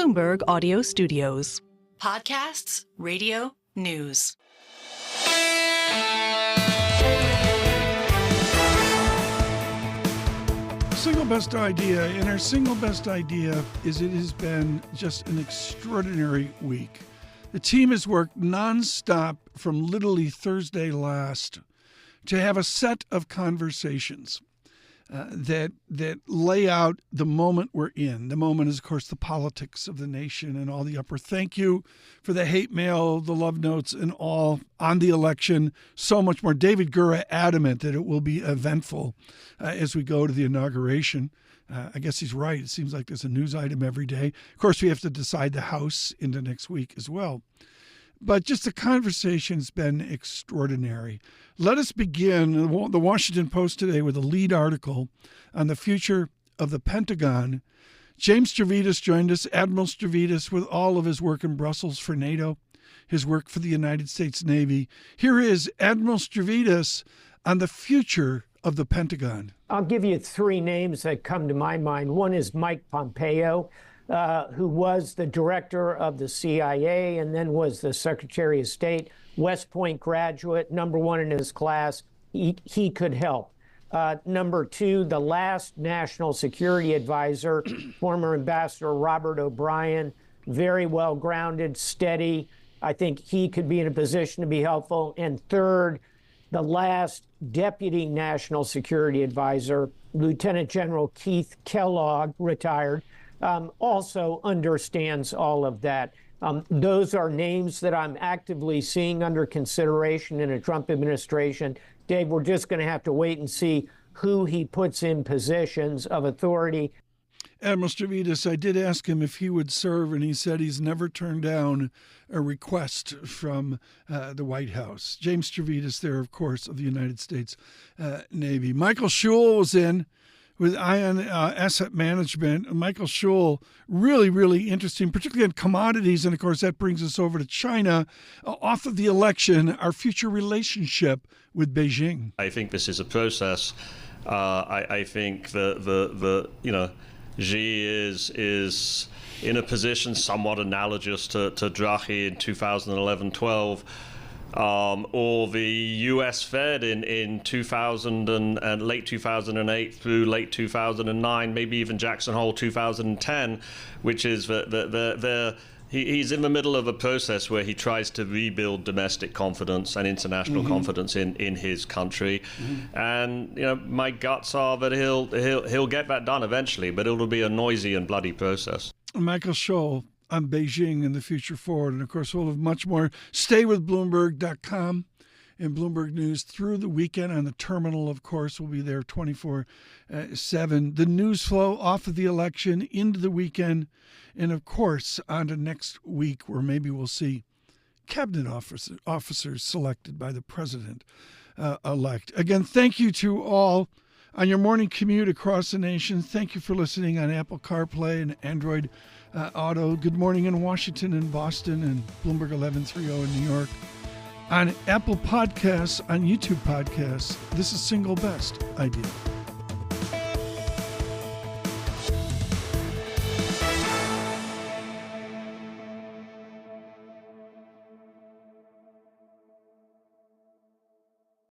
Bloomberg Audio Studios. Podcasts, radio, news. Single best idea, and our single best idea is it has been just an extraordinary week. The team has worked nonstop from literally Thursday last to have a set of conversations that lay out the moment we're in. The moment is, of course, the politics of the nation and all the upper. Thank you for the hate mail, the love notes, and all on the election. So much more. David Gura adamant that it will be eventful as we go to the inauguration. I guess he's right. It seems like there's a news item every day. Of course, we have to decide the House into next week as well. But just the conversation's been extraordinary. Let us begin the Washington Post today with a lead article on the future of the Pentagon. James Stavridis joined us, Admiral Stavridis, with all of his work in Brussels for NATO, his work for the United States Navy. Here is Admiral Stavridis on the future of the Pentagon. I'll give you three names that come to my mind. One is Mike Pompeo, who was the director of the CIA and then was the Secretary of State, West Point graduate, number one in his class. He could help. Number two, the last National Security Advisor, former Ambassador Robert O'Brien, very well grounded, steady. I think he could be in a position to be helpful. And third, the last Deputy National Security Advisor, Lieutenant General Keith Kellogg, retired, also understands all of that. Those are names that I'm actively seeing under consideration in a Trump administration. Dave, we're just going to have to wait and see who he puts in positions of authority. Admiral Stavridis, I did ask him if he would serve, and he said he's never turned down a request from the White House. James Stavridis there, of course, of the United States Navy. Michael Shaoul was in with Ion Asset Management. Michael Shaoul, really, really interesting, particularly on commodities. And, of course, that brings us over to China. Off of the election, our future relationship with Beijing. I think this is a process. I think Xi is in a position somewhat analogous to Draghi in 2011-12. Or the U.S. Fed in 2000 and late 2008 through late 2009, maybe even Jackson Hole 2010, which is he's in the middle of a process where he tries to rebuild domestic confidence and international confidence in his country, and my guts are that he'll get that done eventually, but it'll be a noisy and bloody process. Michael Shaoul on Beijing and the future forward. And, of course, we'll have much more. Stay with Bloomberg.com and Bloomberg News through the weekend on the terminal, of course. We'll be there 24/7. The news flow off of the election into the weekend. And, of course, on to next week where maybe we'll see cabinet officers selected by the president-elect. Again, thank you to all on your morning commute across the nation. Thank you for listening on Apple CarPlay and Android Auto. Good morning in Washington and Boston and Bloomberg 1130 in New York. On Apple Podcasts, on YouTube Podcasts, this is Single Best Idea.